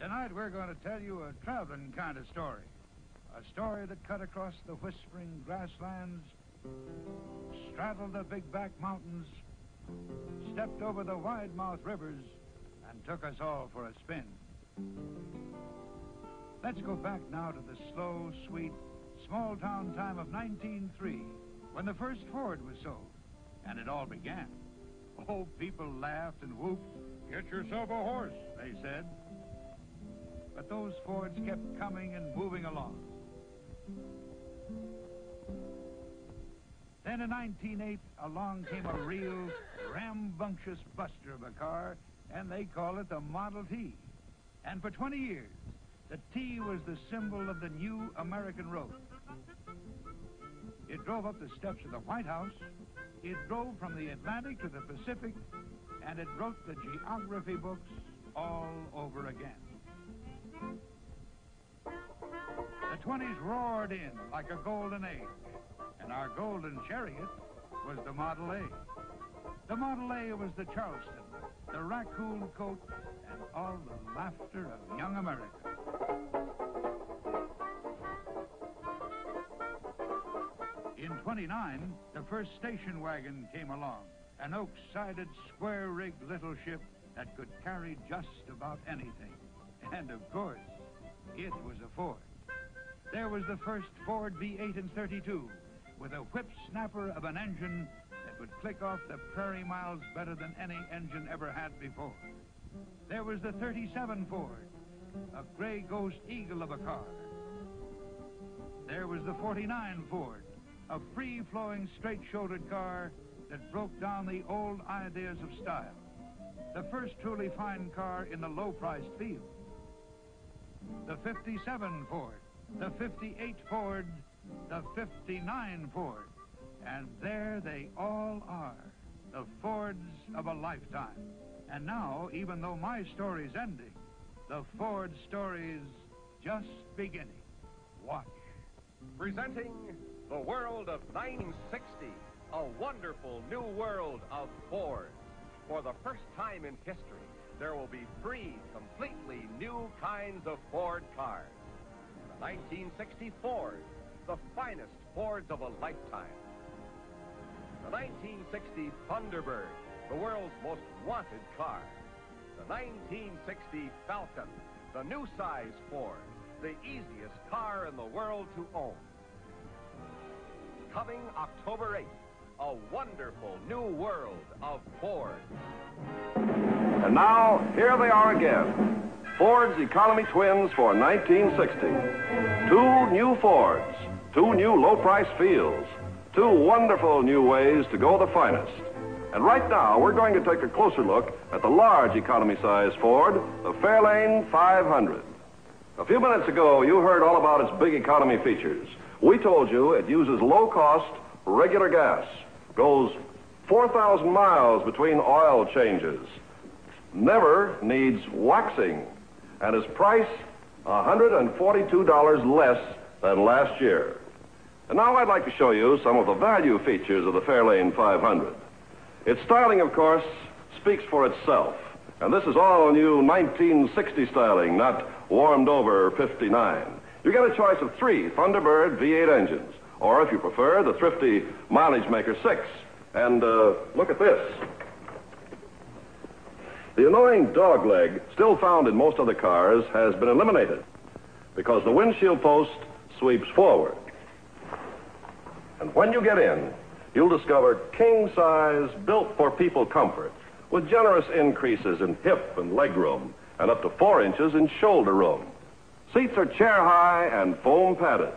Tonight we're going to tell you a traveling kind of story. A story that cut across the whispering grasslands, straddled the big back mountains, stepped over the wide-mouthed rivers, and took us all for a spin. Let's go back now to the slow, sweet, small-town time of 1903, when the first Ford was sold, and it all began. Oh, people laughed and whooped. "Get yourself a horse," they said. But those Fords kept coming and moving along. Then in 1908, along came a real rambunctious buster of a car, and they call it the Model T. And for 20 years, the T was the symbol of the new American road. It drove up the steps of the White House, it drove from the Atlantic to the Pacific, and it wrote the geography books all over again. The 20s roared in like a golden age, and our golden chariot was the Model A. The Model A was the Charleston, the raccoon coat, and all the laughter of young America. In 29, the first station wagon came along, an oak-sided, square-rigged little ship that could carry just about anything. And, of course, it was a Ford. There was the first Ford V8 in 32, with a whip-snapper of an engine that would click off the prairie miles better than any engine ever had before. There was the 37 Ford, a gray ghost eagle of a car. There was the 49 Ford, a free-flowing, straight-shouldered car that broke down the old ideas of style. The first truly fine car in the low-priced field. The 57 Ford, the 58 Ford, the 59 Ford. And there they all are, the Fords of a lifetime. And now, even though my story's ending, the Ford story's just beginning. Watch. Presenting the world of 1960, a wonderful new world of Fords. For the first time in history, there will be 3 completely new kinds of Ford cars. The 1960 Ford, the finest Fords of a lifetime. The 1960 Thunderbird, the world's most wanted car. The 1960 Falcon, the new size Ford, the easiest car in the world to own. Coming October 8th, a wonderful new world of Ford. And now, here they are again. Ford's economy twins for 1960. 2 new Fords, 2 new low-price fields, 2 wonderful new ways to go the finest. And right now, we're going to take a closer look at the large economy-size Ford, the Fairlane 500. A few minutes ago, you heard all about its big economy features. We told you it uses low-cost, regular gas, goes 4,000 miles between oil changes, never needs waxing, and is priced $142 less than last year. And now I'd like to show you some of the value features of the Fairlane 500. Its styling, of course, speaks for itself. And this is all new 1960 styling, not warmed over 59. You get a choice of 3 Thunderbird V8 engines, or if you prefer, the thrifty Mileage Maker 6. And look at this. The annoying dog leg, still found in most other cars, has been eliminated because the windshield post sweeps forward. And when you get in, you'll discover king size, built for people comfort, with generous increases in hip and leg room, and up to 4 inches in shoulder room. Seats are chair high and foam padded.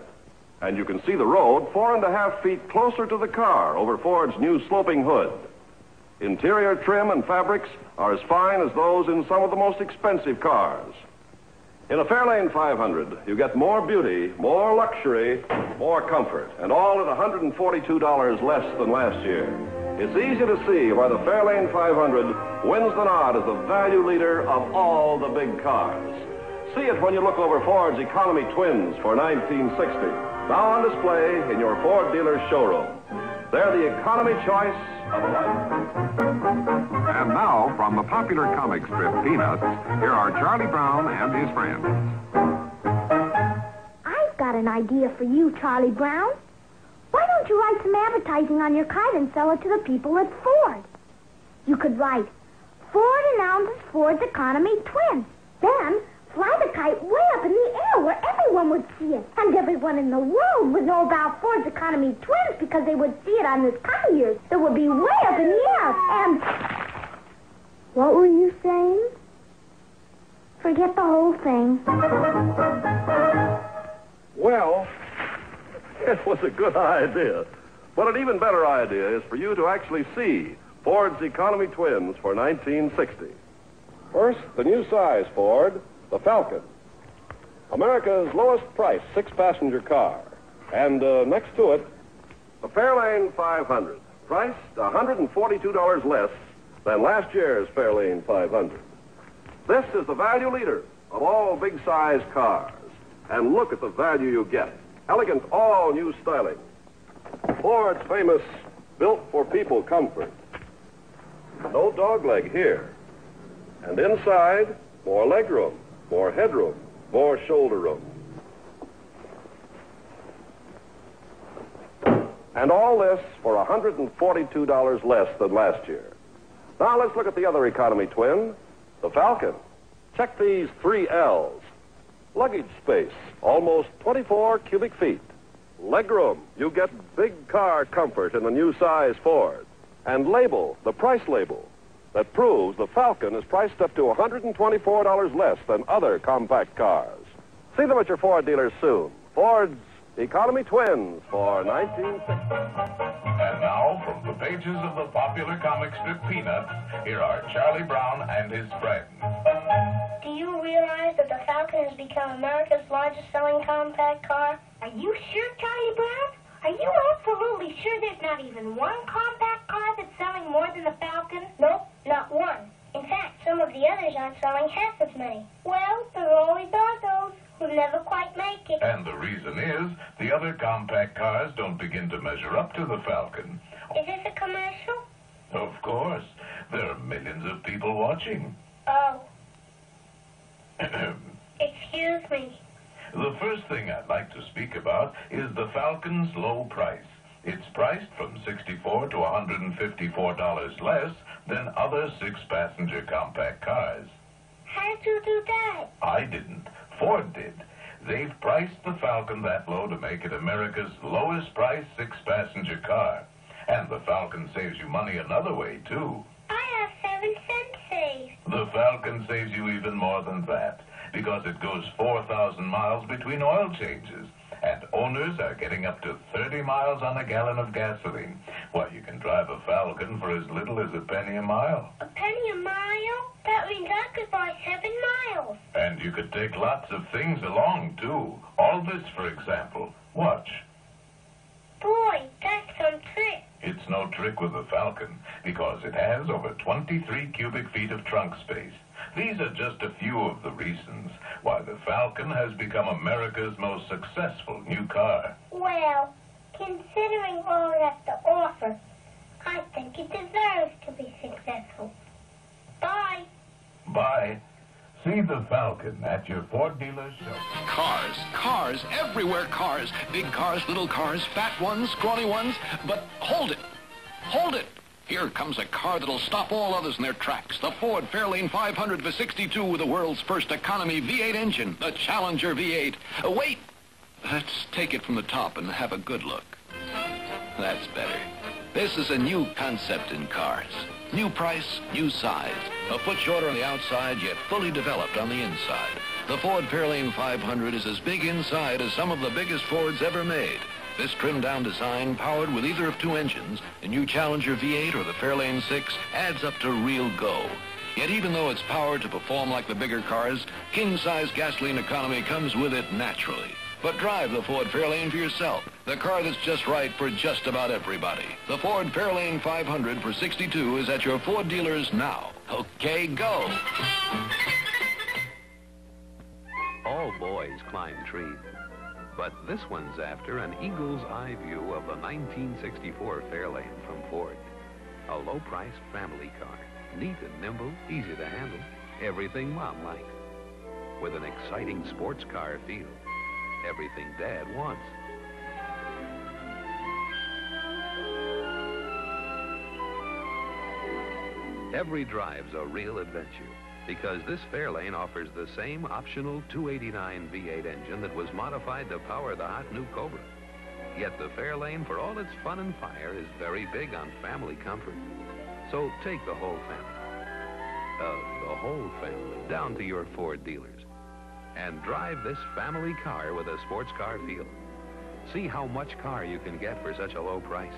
And you can see the road 4.5 feet closer to the car over Ford's new sloping hood. Interior trim and fabrics are as fine as those in some of the most expensive cars. In a Fairlane 500, you get more beauty, more luxury, more comfort, and all at $142 less than last year. It's easy to see why the Fairlane 500 wins the nod as the value leader of all the big cars. See it when you look over Ford's economy twins for 1960. Now on display in your Ford dealer's showroom. They're the economy choice of a life. And now, from the popular comic strip Peanuts, here are Charlie Brown and his friends. I've got an idea for you, Charlie Brown. Why don't you write some advertising on your kite and sell it to the people at Ford? You could write, Ford announces Ford's economy twins. Then fly the kite way up in the air where everyone would see it. And everyone in the world would know about Ford's economy twins because they would see it on this kite of yours that would be way up in the air. And what were you saying? Forget the whole thing. Well, it was a good idea. But an even better idea is for you to actually see Ford's economy twins for 1960. First, the new size Ford, the Falcon. America's lowest price 6-passenger car. And next to it, the Fairlane 500, priced $142 less than last year's Fairlane 500. This is the value leader of all big-size cars. And look at the value you get. Elegant, all-new styling. Ford's famous built-for-people comfort. No dogleg here. And inside, more legroom, more headroom, more shoulder room. And all this for $142 less than last year. Now let's look at the other economy twin, the Falcon. Check these 3 L's. Luggage space, almost 24 cubic feet. Legroom, you get big car comfort in the new size Ford. And label, the price label, that proves the Falcon is priced up to $124 less than other compact cars. See them at your Ford dealers soon. Ford's economy twins for 1960. And now, from the pages of the popular comic strip Peanuts, here are Charlie Brown and his friends. Do you realize that the Falcon has become America's largest selling compact car? Are you sure, Charlie Brown? Are you absolutely sure there's not even one compact car that's selling more than the Falcon? Nope, not one. In fact, some of the others aren't selling half as many. Well, there always are those who never quite make it. And the reason is, the other compact cars don't begin to measure up to the Falcon. Is this a commercial? Of course. There are millions of people watching. Oh. Excuse me. The first thing I'd like to speak about is the Falcon's low price. It's priced from $64 to $154 less than other 6-passenger compact cars. How did you do that? I didn't. Ford did. They've priced the Falcon that low to make it America's lowest priced 6-passenger car. And the Falcon saves you money another way, too. I have 7 cents saved. The Falcon saves you even more than that, because it goes 4,000 miles between oil changes. And owners are getting up to 30 miles on a gallon of gasoline. Why, you can drive a Falcon for as little as a penny a mile. A penny a mile? That means I could buy 7 miles. And you could take lots of things along, too. All this, for example. Watch. Boy, that's some trick. It's no trick with the Falcon, because it has over 23 cubic feet of trunk space. These are just a few of the reasons why the Falcon has become America's most successful new car. Well, considering all it has to offer, I think it deserves to be successful. Bye. Bye. See the Falcon at your Ford dealer show. Cars, everywhere cars. Big cars, little cars, fat ones, scrawny ones. But hold it. Here comes a car that'll stop all others in their tracks. The Ford Fairlane 500 for '62 with the world's first economy V8 engine, the Challenger V8. Wait! Let's take it from the top and have a good look. That's better. This is a new concept in cars. New price, new size. A foot shorter on the outside, yet fully developed on the inside. The Ford Fairlane 500 is as big inside as some of the biggest Fords ever made. This trimmed-down design, powered with either of 2 engines, the new Challenger V8 or the Fairlane 6, adds up to real go. Yet even though it's powered to perform like the bigger cars, king-size gasoline economy comes with it naturally. But drive the Ford Fairlane for yourself, the car that's just right for just about everybody. The Ford Fairlane 500 for '62 is at your Ford dealers now. Okay, go. All boys climb trees. But this one's after an eagle's eye view of the 1964 Fairlane from Ford. A low-priced family car. Neat and nimble, easy to handle. Everything Mom likes. With an exciting sports car feel. Everything Dad wants. Every drive's a real adventure, because this Fairlane offers the same optional 289 V8 engine that was modified to power the hot new Cobra. Yet the Fairlane, for all its fun and fire, is very big on family comfort. So take the whole family down to your Ford dealers and drive this family car with a sports car feel. See how much car you can get for such a low price.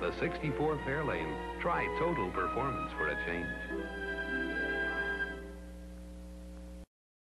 The 64 Fairlane. Try total performance for a change.